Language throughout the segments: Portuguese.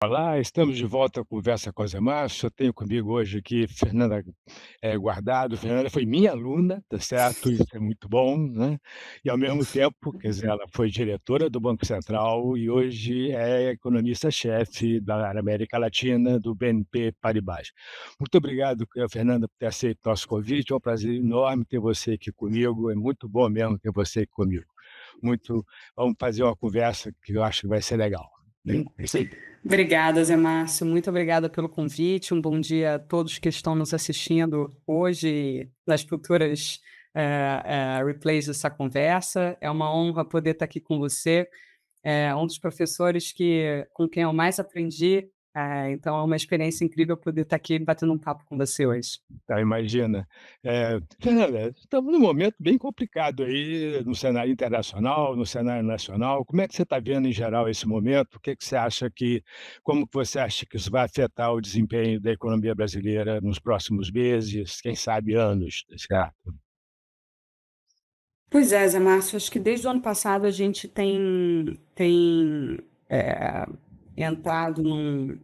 Olá, estamos de volta à Conversa com a Zé Márcio. Eu tenho comigo hoje aqui Fernanda, Guardado. Fernanda foi minha aluna, tá certo? Isso é muito bom, né. E ao mesmo tempo, quer dizer, ela foi diretora do Banco Central e hoje é economista-chefe da América Latina do BNP Paribas. Muito obrigado, Fernanda, por ter aceito o nosso convite. É um prazer enorme ter você aqui comigo. É muito bom mesmo ter você aqui comigo. Muito Vamos fazer uma conversa que eu acho que vai ser legal, né. Sim. Obrigada, Zé Márcio. Muito obrigada pelo convite. Um bom dia a todos que estão nos assistindo hoje e nas futuras replays dessa conversa. É uma honra poder estar aqui com você. É um dos professores com quem eu mais aprendi. Então, é uma experiência incrível poder estar aqui batendo um papo com você hoje. Tá, imagina. Fernanda, estamos num momento bem complicado aí no cenário internacional, no cenário nacional. Como é que você está vendo em geral esse momento? O que você acha como que você acha que isso vai afetar o desempenho da economia brasileira nos próximos meses, quem sabe anos, tá certo? Pois é, Zé Márcio, acho que desde o ano passado a gente tem entrado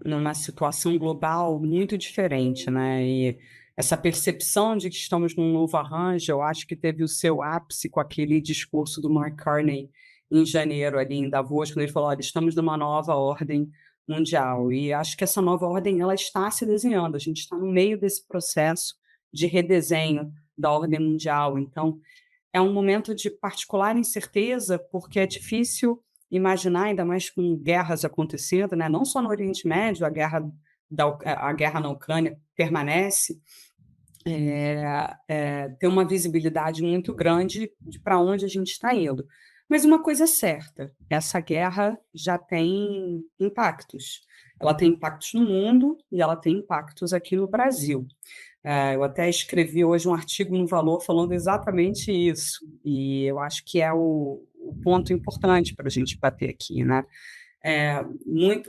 numa situação global muito diferente, né? E essa percepção de que estamos num novo arranjo, eu acho que teve o seu ápice com aquele discurso do Mark Carney em janeiro, ali em Davos, quando ele falou: olha, estamos numa nova ordem mundial. E acho que essa nova ordem ela está se desenhando, a gente está no meio desse processo de redesenho da ordem mundial. Então, é um momento de particular incerteza, porque é difícil imaginar, ainda mais com guerras acontecendo, né, não só no Oriente Médio, a guerra na Ucrânia permanece, ter uma visibilidade muito grande de para onde a gente está indo. Mas uma coisa é certa, essa guerra já tem impactos. Ela tem impactos no mundo e ela tem impactos aqui no Brasil. Eu até escrevi hoje um artigo no Valor falando exatamente isso, e eu acho que é o ponto importante para a gente bater aqui, né.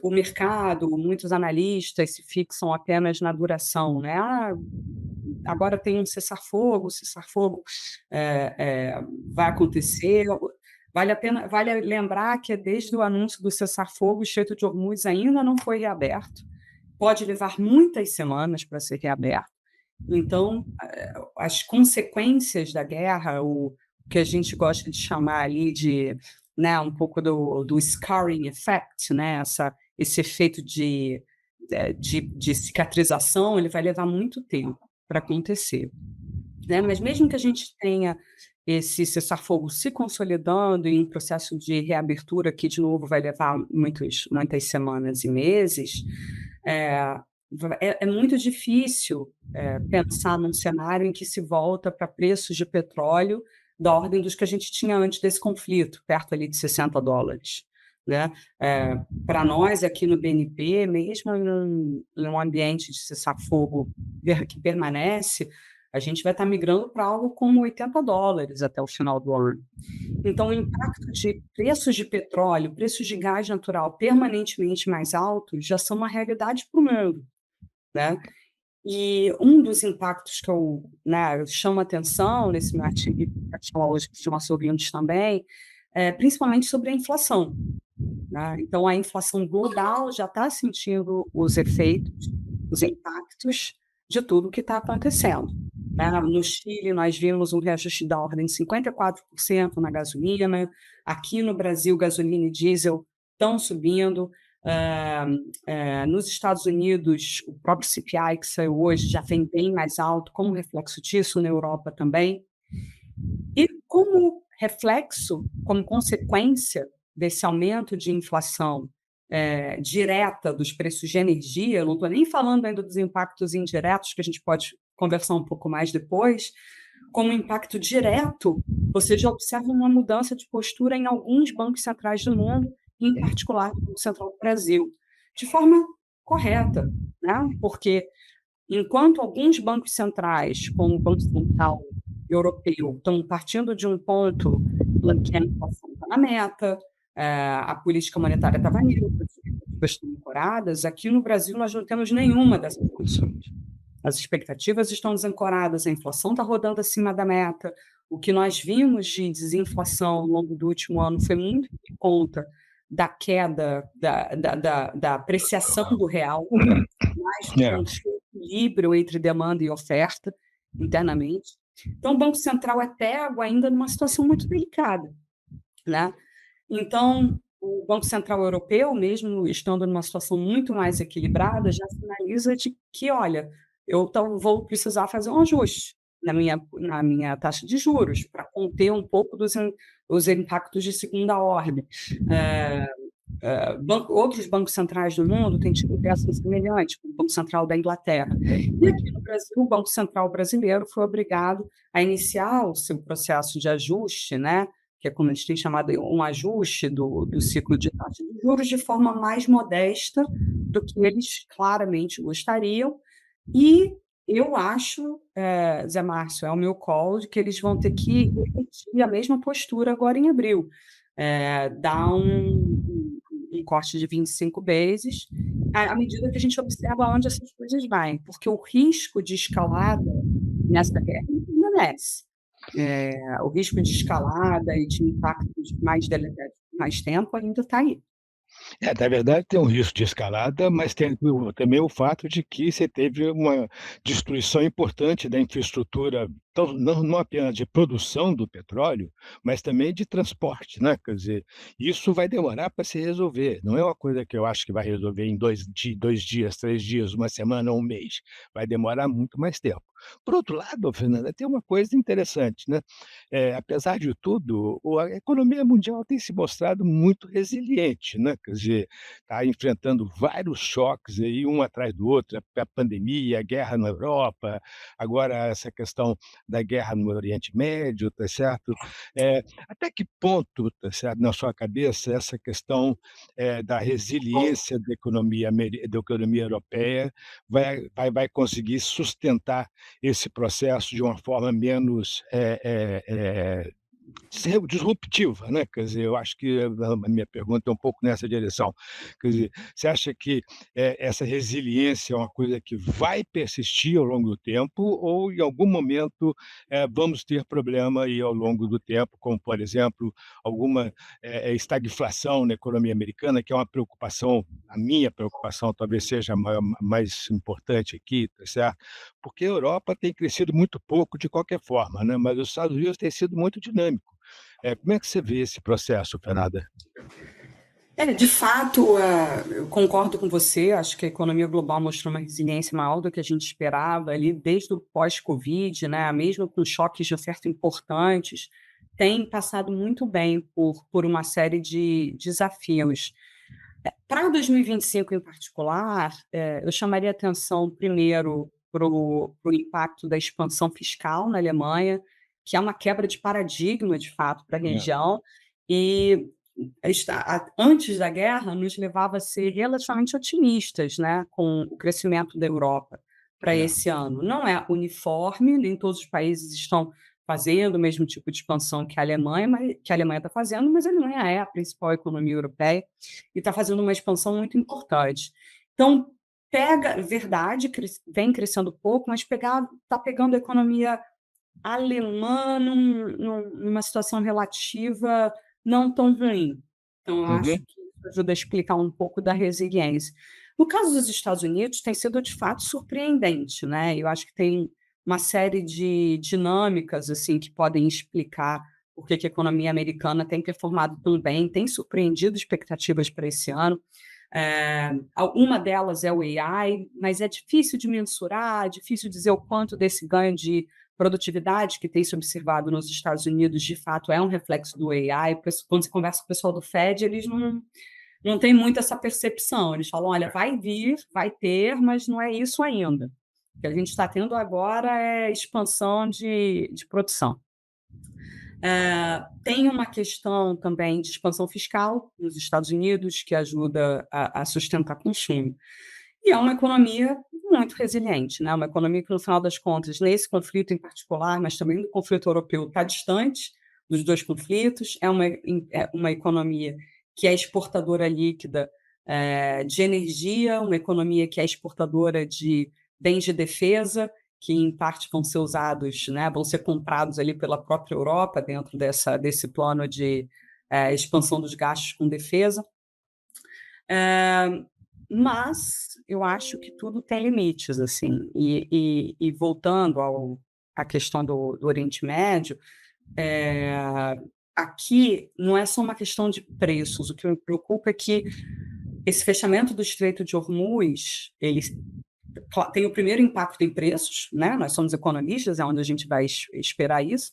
O mercado, muitos analistas se fixam apenas na duração, né. Agora tem um cessar-fogo, o cessar-fogo, vai acontecer. Vale lembrar que desde o anúncio do cessar-fogo, o Estreito de Hormuz ainda não foi reaberto, pode levar muitas semanas para ser reaberto. Então, as consequências da guerra, o que a gente gosta de chamar ali de, né, um pouco do scarring effect, né, esse efeito de cicatrização, ele vai levar muito tempo para acontecer, né. Mas mesmo que a gente tenha esse cessar-fogo se consolidando em um processo de reabertura que, de novo, vai levar muitas semanas e meses, eh, é muito difícil, pensar num cenário em que se volta para preços de petróleo da ordem dos que a gente tinha antes desse conflito, perto ali de $60, né. Pra nós aqui no BNP, mesmo num ambiente de cessar-fogo que permanece, a gente vai estar migrando para algo como $80 até o final do ano. Então, o impacto de preços de petróleo, preços de gás natural permanentemente mais altos já são uma realidade para o mundo, né. E um dos impactos que eu chamo atenção nesse meu artigo, e quero falar hoje para os nossos ouvintes também, é principalmente sobre a inflação, né. Então a inflação global já está sentindo os efeitos, os impactos de tudo o que está acontecendo, né. No Chile, nós vimos um reajuste da ordem de 54% na gasolina. Aqui no Brasil, gasolina e diesel estão subindo. Nos Estados Unidos, o próprio CPI que saiu hoje já vem bem mais alto, como reflexo disso, na Europa também. E como reflexo, como consequência desse aumento de inflação, direta dos preços de energia, eu não estou nem falando ainda dos impactos indiretos, que a gente pode conversar um pouco mais depois, como impacto direto, você já observa uma mudança de postura em alguns bancos centrais do mundo, e em particular no Banco Central do Brasil, de forma correta, né, porque enquanto alguns bancos centrais, como o Banco Central Europeu, estão partindo de um ponto que a inflação está na meta, a política monetária estava neutra, as expectativas estão ancoradas, aqui no Brasil nós não temos nenhuma dessas condições. As expectativas estão desancoradas, a inflação está rodando acima da meta. O que nós vimos de desinflação ao longo do último ano foi muito por conta da queda, da apreciação do real, mais do que É, um equilíbrio entre demanda e oferta internamente. Então, o Banco Central é pego ainda numa situação muito delicada, né? Então, o Banco Central Europeu, mesmo estando numa situação muito mais equilibrada, já sinaliza de que, olha, eu vou precisar fazer um ajuste na minha taxa de juros para conter um pouco os impactos de segunda ordem. É, outros bancos centrais do mundo têm tido peças semelhantes, como o Banco Central da Inglaterra. E aqui no Brasil, o Banco Central brasileiro foi obrigado a iniciar o seu processo de ajuste, né, que é como a gente tem chamado um ajuste do ciclo de taxa de juros, de forma mais modesta do que eles claramente gostariam. E eu acho, Zé Márcio, é o meu call, de que eles vão ter que repetir a mesma postura agora em abril. Dar um corte de 25 bases, à medida que a gente observa onde essas coisas vão, porque o risco de escalada nessa guerra permanece. O risco de escalada e de impactos mais deletérios por mais tempo ainda está aí. na verdade tem um risco de escalada, mas tem também o fato de que você teve uma destruição importante da infraestrutura, então não apenas de produção do petróleo, mas também de transporte, né, quer dizer, isso vai demorar para se resolver, não é uma coisa que eu acho que vai resolver em 2 dias, 3 dias, uma semana ou um mês, vai demorar muito mais tempo. Por outro lado, Fernanda, tem uma coisa interessante, né, apesar de tudo, a economia mundial tem se mostrado muito resiliente, né, quer dizer, está enfrentando vários choques aí, um atrás do outro, a pandemia, a guerra na Europa, agora essa questão da guerra no Oriente Médio, tá certo? Até que ponto, tá certo, na sua cabeça, essa questão, da resiliência da economia europeia vai conseguir sustentar esse processo de uma forma menos, disruptiva, né, quer dizer, eu acho que a minha pergunta é um pouco nessa direção. Quer dizer, você acha que, essa resiliência é uma coisa que vai persistir ao longo do tempo ou em algum momento, vamos ter problema aí ao longo do tempo, como por exemplo, alguma, estagflação na economia americana, que é uma preocupação, a minha preocupação talvez seja a mais importante aqui, tá certo? Porque a Europa tem crescido muito pouco de qualquer forma, né, mas os Estados Unidos têm sido muito dinâmico. Como é que você vê esse processo, Fernanda? De fato, eu concordo com você, acho que a economia global mostrou uma resiliência maior do que a gente esperava ali desde o pós-Covid, né, mesmo com choques de oferta importantes, tem passado muito bem por uma série de desafios. Para 2025 em particular, eu chamaria atenção primeiro para o impacto da expansão fiscal na Alemanha, que é uma quebra de paradigma, de fato, para a É, região, e antes da guerra nos levava a ser relativamente otimistas, né, com o crescimento da Europa para é. esse ano. Não é uniforme, nem todos os países estão fazendo o mesmo tipo de expansão que a Alemanha está fazendo, mas a Alemanha é a principal economia europeia e está fazendo uma expansão muito importante. Então, verdade, vem crescendo pouco, mas está pegando a economia alemã numa situação relativa não tão ruim. Então, eu acho Uhum. que isso ajuda a explicar um pouco da resiliência. No caso dos Estados Unidos, tem sido de fato surpreendente, né? Eu acho que tem uma série de dinâmicas assim que podem explicar por que a economia americana tem performado tão bem, tem surpreendido expectativas para esse ano. Uma delas é o AI, mas é difícil de mensurar, é difícil dizer o quanto desse ganho de produtividade que tem se observado nos Estados Unidos, de fato, é um reflexo do AI. Quando você conversa com o pessoal do Fed, eles não têm muito essa percepção. Eles falam, olha, vai vir, vai ter, mas não é isso ainda. O que a gente está tendo agora é expansão de produção. Tem uma questão também de expansão fiscal nos Estados Unidos, que ajuda a sustentar consumo. E é uma economia muito resiliente, né? Uma economia que, no final das contas, nesse conflito em particular, mas também no conflito europeu, está distante dos dois conflitos. É uma economia que é exportadora líquida de energia, uma economia que é exportadora de bens de defesa, que em parte vão ser usados, né, vão ser comprados ali pela própria Europa dentro desse plano de expansão dos gastos com defesa. Mas eu acho que tudo tem limites, assim. E voltando à questão do Oriente Médio, eh, aqui não é só uma questão de preços. O que me preocupa é que esse fechamento do Estreito de Hormuz, ele tem o primeiro impacto em preços, né? Nós somos economistas, é onde a gente vai esperar isso.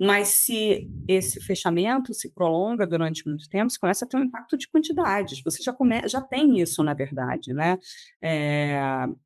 Mas se esse fechamento se prolonga durante muito tempo, você começa a ter um impacto de quantidades. Você já tem isso, na verdade, né?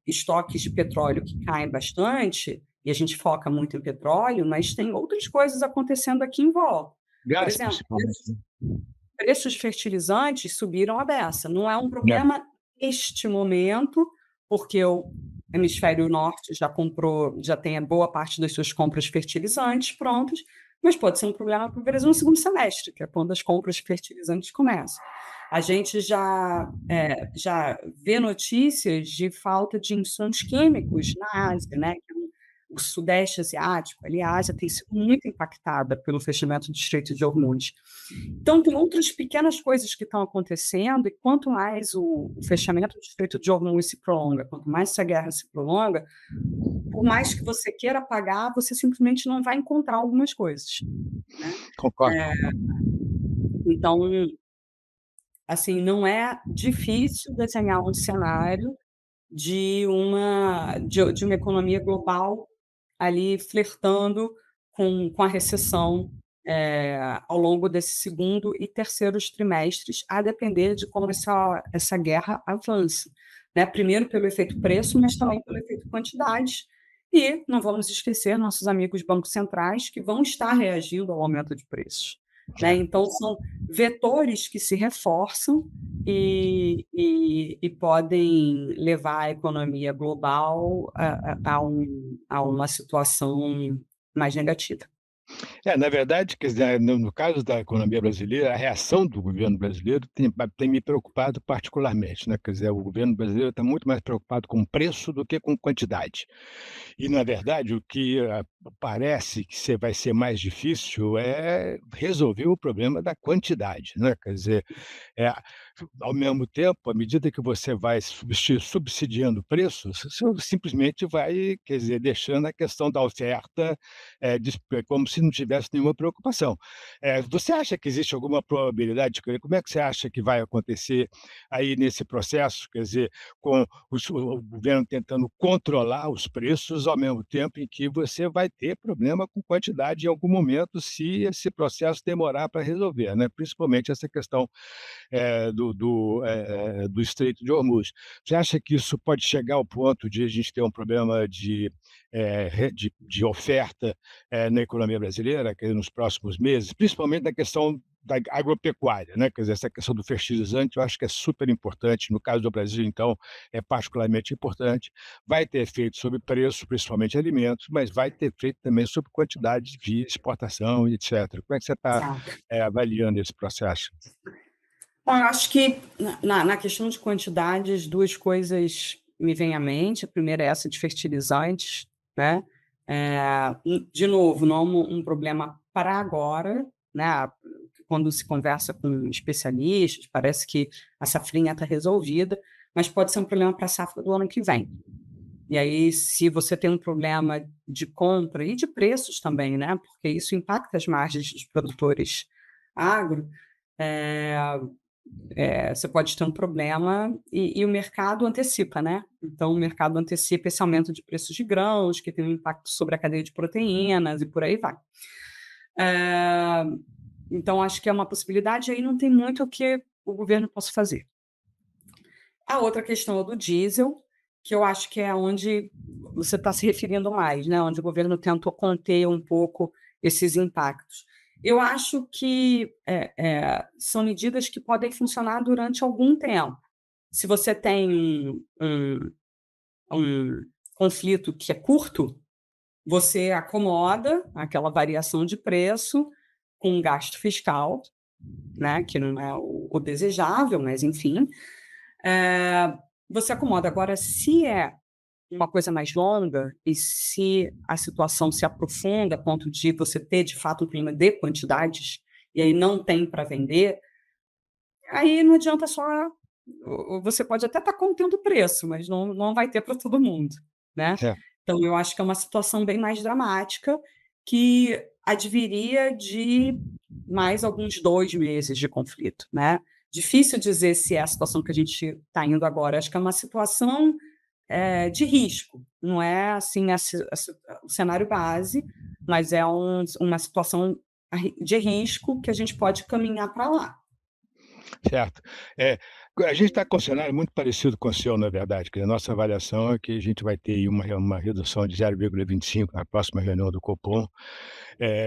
Estoques de petróleo que caem bastante, e a gente foca muito em petróleo, mas tem outras coisas acontecendo aqui em volta. Por Gás, exemplo, principalmente, né. preços de fertilizantes subiram à beça. Não é um É, problema neste momento, porque o hemisfério norte já tem a boa parte das suas compras de fertilizantes prontas, mas pode ser um problema para o Brasil no segundo semestre, que é quando as compras de fertilizantes começam. A gente já vê notícias de falta de insumos químicos na Ásia, né? O Sudeste Asiático, ali a Ásia tem sido muito impactada pelo fechamento do Estreito de Hormuz. Então, tem outras pequenas coisas que estão acontecendo, e quanto mais o fechamento do Estreito de Hormuz se prolonga, quanto mais essa guerra se prolonga, por mais que você queira pagar, você simplesmente não vai encontrar algumas coisas, né? concordo. Eh, então, assim, não é difícil desenhar um cenário de uma economia global ali flertando com a recessão, ao longo desse segundo e terceiros trimestres, a depender de como essa guerra avança, né? Primeiro pelo efeito preço, mas também pelo efeito quantidade. E não vamos esquecer nossos amigos bancos centrais, que vão estar reagindo ao aumento de preços, né? É. Então, são vetores que se reforçam e podem levar a economia global a uma situação mais negativa. Na verdade, quer dizer, no caso da economia brasileira, a reação do governo brasileiro tem me preocupado particularmente, né, quer dizer, o governo brasileiro está muito mais preocupado com preço do que com quantidade. E, na verdade, o que, parece que vai ser mais difícil é resolver o problema da quantidade, né, quer dizer, é, ao mesmo tempo, à medida que você vai subsidiando preços, você simplesmente vai, quer dizer, deixando a questão da oferta, como se não tivesse nenhuma preocupação. Você acha que existe alguma probabilidade, como é que você acha que vai acontecer aí nesse processo, quer dizer, com o governo tentando controlar os preços, ao mesmo tempo em que você vai ter problema com quantidade em algum momento, se esse processo demorar para resolver, né, principalmente essa questão do Estreito de Hormuz. Você acha que isso pode chegar ao ponto de a gente ter um problema de oferta, na economia brasileira, quer dizer, nos próximos meses, principalmente na questão da agropecuária, né, quer dizer, essa questão do fertilizante eu acho que é super importante, no caso do Brasil, então, é particularmente importante. Vai ter efeito sobre preço, principalmente alimentos, mas vai ter efeito também sobre quantidade de exportação e etcétera. Como é que você está, Exato. avaliando esse processo? Bom, eu acho que na questão de quantidades, 2 coisas me vêm à mente. A primeira é essa de fertilizantes, né. De novo, não é um problema para agora, né, quando se conversa com especialistas, parece que a safrinha está resolvida, mas pode ser um problema para a safra do ano que vem. E aí, se você tem um problema de compra e de preços também, né, porque isso impacta as margens dos produtores agro, eh você pode ter um problema e o mercado antecipa, né. Então o mercado antecipa esse aumento de preços de grãos, que tem um impacto sobre a cadeia de proteínas e por aí vai. Eh, então acho que é uma possibilidade, aí não tem muito o que o governo possa fazer. A outra questão é do diesel, que eu acho que é onde você está se referindo mais, né, onde o governo tentou conter um pouco esses impactos. Eu acho que, são medidas que podem funcionar durante algum tempo. Se você tem um conflito que é curto, você acomoda aquela variação de preço com um gasto fiscal, né, que não é o desejável, mas enfim, eh, você acomoda. Agora, se é uma coisa mais longa e se a situação se aprofunda a ponto de você ter, de fato, um problema de quantidades, e aí não tem para vender, aí não adianta só você pode até estar contendo o preço, mas não vai ter para todo mundo, né. Certo, Então eu acho que é uma situação bem mais dramática, que adviria de mais alguns 2 meses de conflito, né. Difícil dizer se é a situação que a gente está indo agora, acho que é uma situação, de risco, não é assim o cenário base, mas é uma situação de risco que a gente pode caminhar para lá. certo. A gente está com um cenário muito parecido com o seu, na verdade, que a nossa avaliação é que a gente vai ter aí uma redução de 0,25 na próxima reunião do Copom.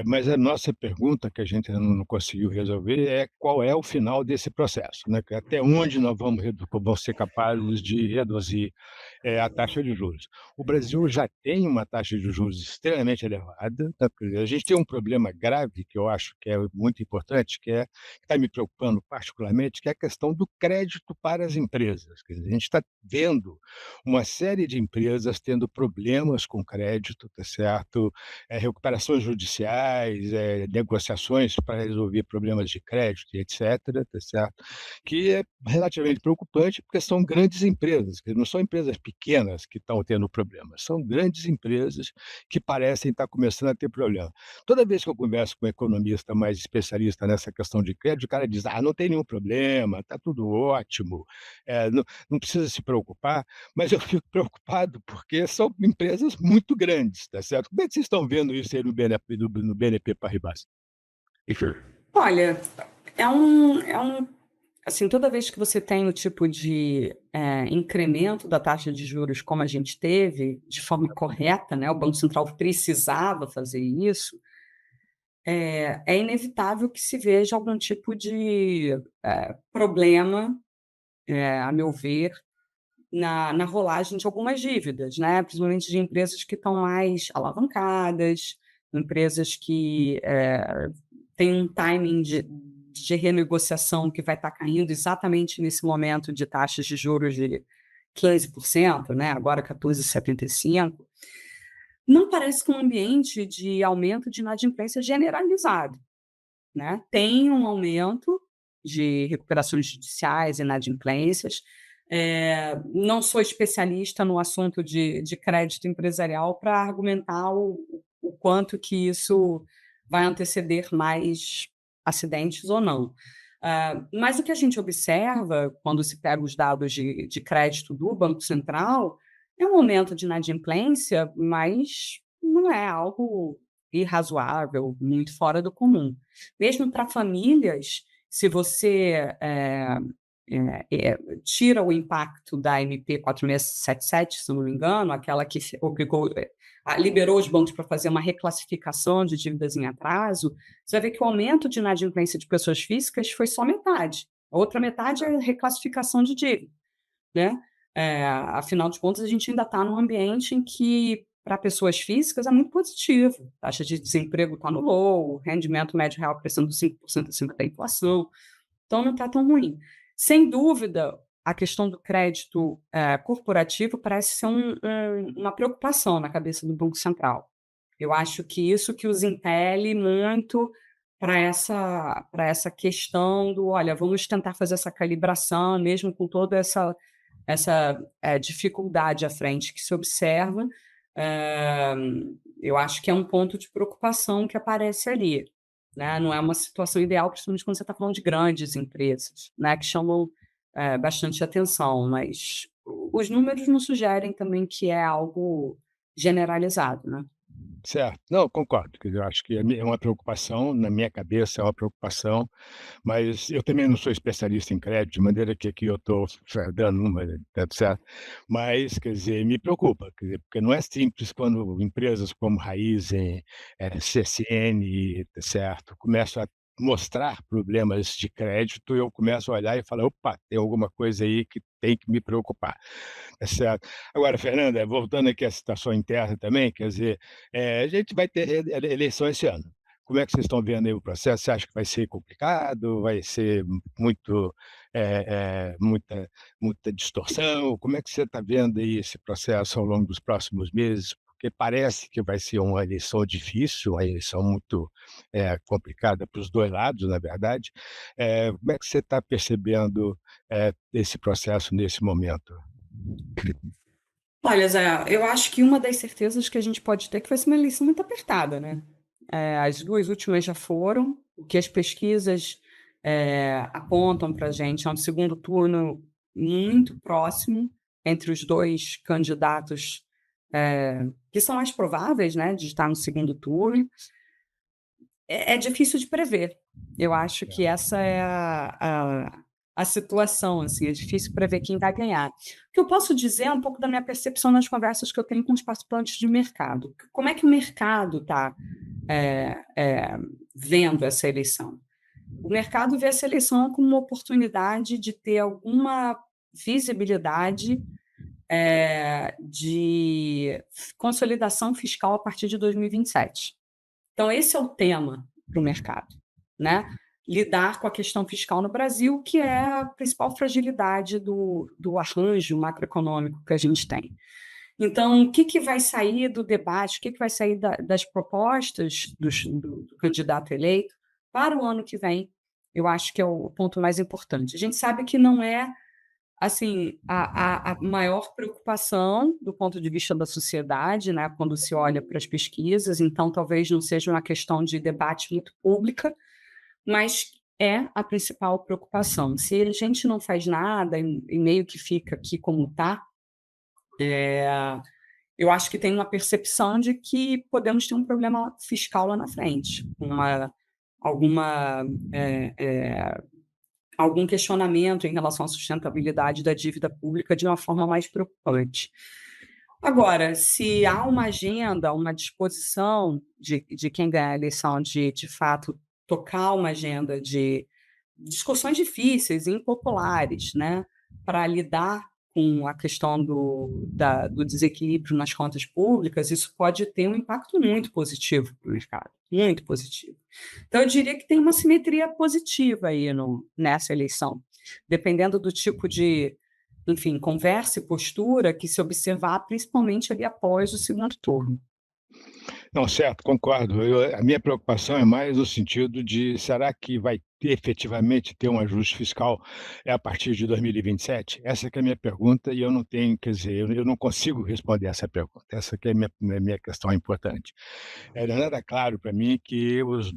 Mas a nossa pergunta que a gente ainda não conseguiu resolver é qual é o final desse processo, né, que até onde nós vamos ser capazes de reduzir, a taxa de juros. O Brasil já tem uma taxa de juros extremamente elevada, tá, quer dizer, a gente tem um problema grave que eu acho que é muito importante, que está me preocupando particularmente, que é a questão do crédito para as empresas. Quer dizer, a gente está vendo uma série de empresas tendo problemas com crédito, tá certo? Recuperações judiciais, negociações para resolver problemas de crédito e etcétera, tá certo? Que é relativamente preocupante, porque são grandes empresas, que não são empresas pequenas que estão tendo problemas, são grandes empresas que parecem estar começando a ter problema. Toda vez que eu converso com um economista mais especialista nessa questão de crédito, o cara diz: "Ah, não tem nenhum problema, está tudo ótimo, não precisa se preocupar", mas eu fico preocupado, porque são empresas muito grandes, tá certo? Como é que vocês estão vendo isso aí no BNP Paribas? Olha, é um assim, toda vez que você tem o tipo de, incremento da taxa de juros como a gente teve, de forma correta, né, o Banco Central precisava fazer isso, é inevitável que se veja algum tipo de, problema, a meu ver, na rolagem de algumas dívidas, né, principalmente de empresas que estão mais alavancadas, empresas que, têm um timing de renegociação que vai estar caindo exatamente nesse momento de taxas de juros de 15%, né, agora 14,75. Não parece que um ambiente de aumento de inadimplência generalizado, né. Tem um aumento de recuperações judiciais, inadimplências. Não sou especialista no assunto de crédito empresarial para argumentar o quanto que isso vai anteceder mais acidentes ou não. Mas o que a gente observa quando se pega os dados de crédito do Banco Central, é um aumento de inadimplência, mas não é algo irrazoável, muito fora do comum. Mesmo para famílias, se você, tira o impacto da MP 4677, se não me engano, aquela que obrigou, liberou os bancos para fazer uma reclassificação de dívidas em atraso, você vai ver que o aumento de inadimplência de pessoas físicas foi só metade. A outra metade é reclassificação de dívida, né. Afinal de contas, a gente ainda está num ambiente em que, para pessoas físicas, é muito positivo. A taxa de desemprego está no low, o rendimento médio real crescendo 5% acima da inflação, então não está tão ruim. Sem dúvida, a questão do crédito, corporativo parece ser uma preocupação na cabeça do Banco Central. Eu acho que isso que os impele muito para essa questão do: "Olha, vamos tentar fazer essa calibração, mesmo com toda essa dificuldade à frente que se observa". Eh, eu acho que é um ponto de preocupação que aparece ali, né, não é uma situação ideal, principalmente quando você está falando de grandes empresas, né, que chamam, bastante atenção, mas os números não sugerem também que é algo generalizado, né. Certo. Não, concordo, quer dizer, eu acho que é uma preocupação, na minha cabeça é uma preocupação, mas eu também não sou especialista em crédito, de maneira que aqui eu estou dando uma, tá certo? Mas, quer dizer, me preocupa, quer dizer, porque não é simples quando empresas como Raizen, CSN, tá certo, começam a mostrar problemas de crédito, eu começo a olhar e falar: "Opa, tem alguma coisa aí que tem que me preocupar", tá certo. Agora, Fernanda, voltando aqui à situação interna também, quer dizer, a gente vai ter eleição esse ano. Como é que vocês estão vendo aí o processo? Você acha que vai ser complicado? Vai ser muito, muita distorção? Como é que você está vendo aí esse processo ao longo dos próximos meses? Porque parece que vai ser uma eleição difícil, uma eleição muito, complicada para os 2 lados, na verdade. Como é que você está percebendo esse processo nesse momento? Olha, Zé, eu acho que uma das certezas que a gente pode ter é que vai ser uma eleição muito apertada, né? As 2 últimas já foram, o que as pesquisas, apontam para a gente é um segundo turno muito próximo entre os 2 candidatos, que são mais prováveis, né, de estar no segundo turno. É difícil de prever. Eu acho que essa é a situação, assim, é difícil prever quem vai ganhar. O que eu posso dizer é um pouco da minha percepção nas conversas que eu tenho com os participantes de mercado. Como é que o mercado está vendo essa eleição? O mercado vê essa eleição como uma oportunidade de ter alguma visibilidade, de consolidação fiscal a partir de 2027. Então, esse é o tema para o mercado, né? Lidar com a questão fiscal no Brasil, que é a principal fragilidade do arranjo macroeconômico que a gente tem. Então, o que vai sair do debate, o que vai sair das propostas do candidato eleito para o ano que vem, eu acho que é o ponto mais importante. A gente sabe que não é assim, a maior preocupação do ponto de vista da sociedade, né, quando se olha para as pesquisas, então talvez não seja uma questão de debate muito pública, mas é a principal preocupação. Se a gente não faz nada e meio que fica aqui como está, eu acho que tem uma percepção de que podemos ter um problema fiscal lá na frente, alguma algum questionamento em relação à sustentabilidade da dívida pública de uma forma mais preocupante. Agora, se há uma agenda, uma disposição de quem ganhar a eleição de fato, tocar uma agenda de discussões difíceis e impopulares, né, para lidar com a questão do desequilíbrio nas contas públicas, isso pode ter um impacto muito positivo para o mercado, muito positivo. Então, eu diria que tem uma simetria positiva aí nessa eleição, dependendo do tipo de, enfim, conversa e postura que se observar, principalmente ali após o segundo turno. Não, certo, concordo. A minha preocupação é mais no sentido de: será que vai efetivamente ter um ajuste fiscal, a partir de 2027? Essa que é a minha pergunta e eu não tenho, quer dizer, eu não consigo responder essa pergunta. Essa que é a minha questão importante. Era nada claro para mim que os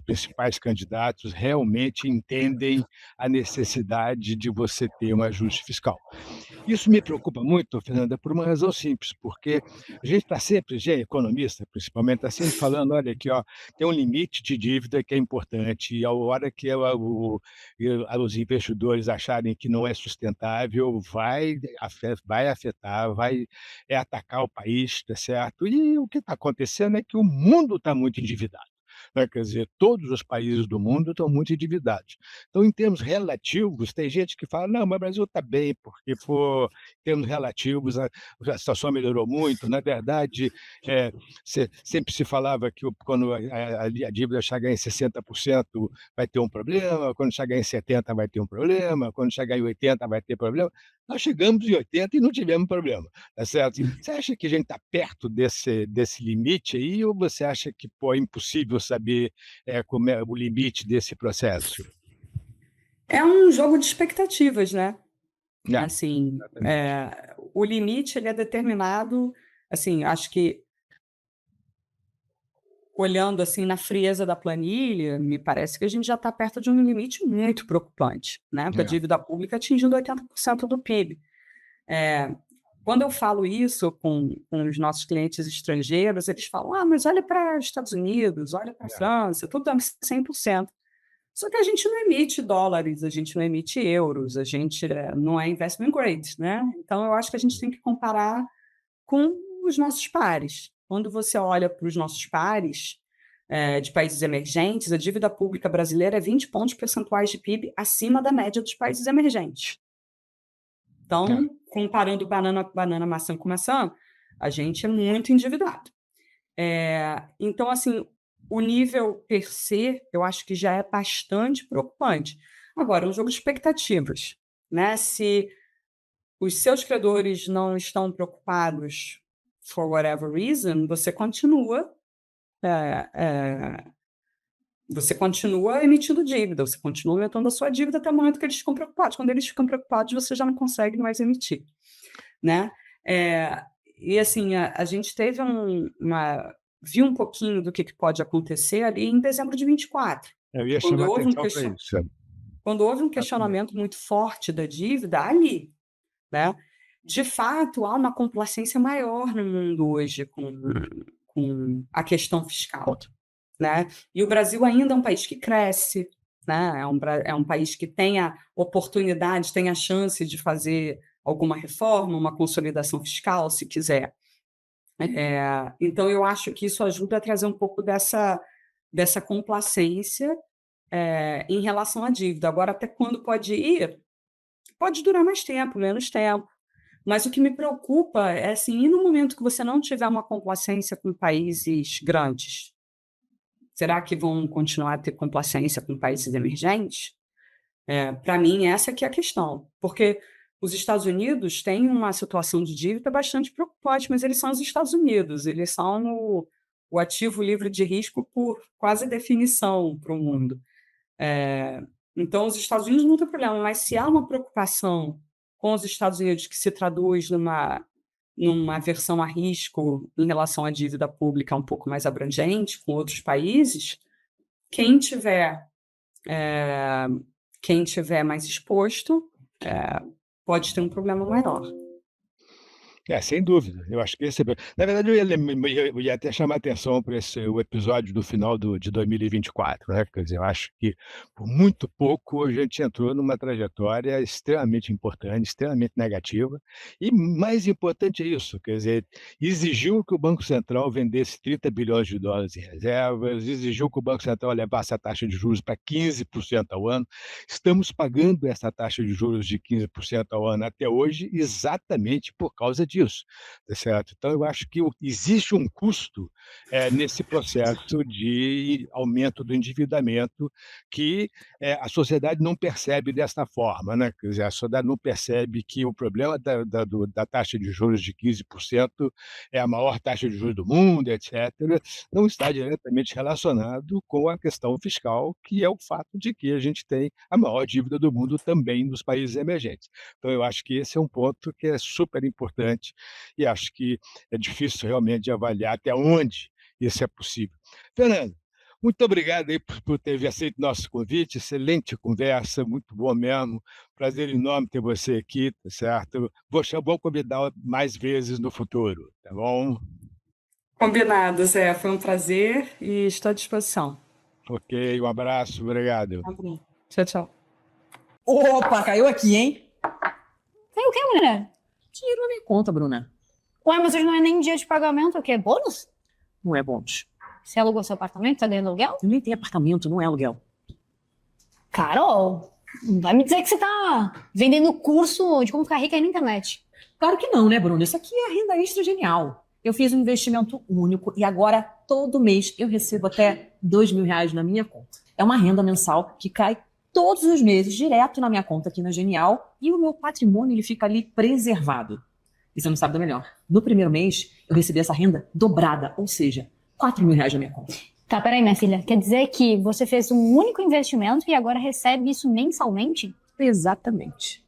principais candidatos realmente entendem a necessidade de você ter um ajuste fiscal. Isso me preocupa muito, Fernanda, por uma razão simples, porque a gente está sempre, economista principalmente, está sempre falando: olha aqui, ó, tem um limite de dívida que é importante, e a hora que os investidores acharem que não é sustentável, vai afetar, vai atacar o país, tá certo? E o que está acontecendo é que o mundo está muito endividado, né, quer dizer, todos os países do mundo estão muito endividados. Então, em termos relativos, tem gente que fala: "Não, mas o Brasil está bem, porque em termos relativos a situação melhorou muito". Na verdade, sempre se falava que quando a dívida chegar em 60% vai ter um problema, quando chegar em 70 vai ter um problema, quando chegar em 80 vai ter problema. Nós chegamos em 80 e não tivemos problema, tá certo? Você acha que a gente está perto desse limite aí, ou você acha que, pô, é impossível saber, como é o limite desse processo? É um jogo de expectativas, né? É, Assim, exatamente. o limite ele é determinado, assim, acho que olhando assim na frieza da planilha, me parece que a gente já está perto de um limite muito preocupante, né? Com a É. dívida pública atingindo 80% do PIB. Quando eu falo isso com os nossos clientes estrangeiros, eles falam: ah, mas olha para os Estados Unidos, olha para a É. França, tudo é 100%. Só que a gente não emite dólares, a gente não emite euros, a gente não é investment grade, né? Então, eu acho que a gente tem que comparar com os nossos pares. Quando você olha para os nossos pares de países emergentes, a dívida pública brasileira é 20 pontos percentuais de PIB acima da média dos países emergentes. É. Então, comparando banana, maçã com maçã, a gente é muito endividado. Então, assim, o nível per se, eu acho que já é bastante preocupante. Agora, um jogo de expectativas, né? Se os seus credores não estão preocupados for whatever reason, você continua Você continua emitindo dívida, você continua aumentando a sua dívida até o momento que eles ficam preocupados. Quando eles ficam preocupados, você já não consegue mais emitir, né? E assim, a gente teve viu um pouquinho do que pode acontecer ali em dezembro de 24, Eu ia quando chamar houve um atenção para isso. quando houve um questionamento muito forte da dívida ali, né? De fato, há uma complacência maior no mundo hoje com a questão fiscal, né? E o Brasil ainda é um país que cresce, né? É um país que tem a oportunidade, tem a chance de fazer alguma reforma, uma consolidação fiscal, se quiser. Então, eu acho que isso ajuda a trazer um pouco dessa complacência em relação à dívida. Agora, até quando pode ir? Pode durar mais tempo, menos tempo. Mas o que me preocupa é assim, e no momento que você não tiver uma complacência com países grandes, será que vão continuar a ter complacência com países emergentes? Para mim, essa que é a questão, porque os Estados Unidos têm uma situação de dívida bastante preocupante, mas eles são os Estados Unidos, eles são o ativo livre de risco por quase definição para o mundo. Então, os Estados Unidos não tem problema, mas se há uma preocupação com os Estados Unidos que se traduz numa versão a risco em relação à dívida pública um pouco mais abrangente com outros países, quem tiver mais exposto pode ter um problema maior. Sem dúvida. Eu acho que esse na verdade, eu ia até chamar atenção para o episódio do final de 2024, né, quer dizer, eu acho que por muito pouco a gente entrou numa trajetória extremamente importante, extremamente negativa, e mais importante é isso, quer dizer, exigiu que o Banco Central vendesse $30 bilhões em reservas, exigiu que o Banco Central levasse a taxa de juros para 15% ao ano. Estamos pagando essa taxa de juros de 15% ao ano até hoje exatamente por causa disso, tá certo? Então eu acho que existe um custo, nesse processo de aumento do endividamento que, a sociedade não percebe desta forma, né, quer dizer, a sociedade não percebe que o problema da taxa de juros de 15% é a maior taxa de juros do mundo, etcétera, não está diretamente relacionado com a questão fiscal, que é o fato de que a gente tem a maior dívida do mundo também nos países emergentes. Então eu acho que esse é um ponto que é super importante e acho que é difícil realmente de avaliar até onde isso é possível. Fernando, muito obrigado aí por ter aceito nosso convite, excelente conversa, muito bom mesmo, prazer enorme ter você aqui, tá certo? Vou convidar mais vezes no futuro, tá bom? Combinado, Zé. Foi um prazer e estou à disposição. Ok, um abraço, obrigado. Tá bom. Tchau, tchau. Opa, caiu aqui, hein? Caiu o quê, mulher? Dinheiro na minha conta, Bruna. Ué, mas hoje não é nem dia de pagamento, o quê? Bônus? Não é bônus. Você alugou seu apartamento? Tá ganhando aluguel? Eu nem tenho apartamento, não é aluguel. Carol, não vai me dizer que você tá vendendo curso de como ficar rica aí na internet. Claro que não, né, Bruna? Isso aqui é renda extra genial. Eu fiz um investimento único e agora, todo mês, eu recebo até R$2.000 na minha conta. É uma renda mensal que cai todos os meses, direto na minha conta aqui na Genial, e o meu patrimônio ele fica ali preservado. E você não sabe da melhor. No primeiro mês, eu recebi essa renda dobrada, ou seja, R$4.000 na minha conta. Tá, peraí, minha filha. Quer dizer que você fez um único investimento e agora recebe isso mensalmente? Exatamente.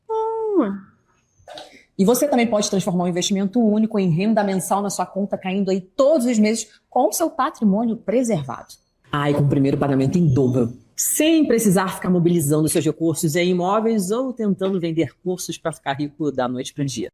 E você também pode transformar um investimento único em renda mensal na sua conta, caindo aí todos os meses com o seu patrimônio preservado. E com o primeiro pagamento em dobro, sem precisar ficar mobilizando seus recursos em imóveis ou tentando vender cursos para ficar rico da noite para o dia.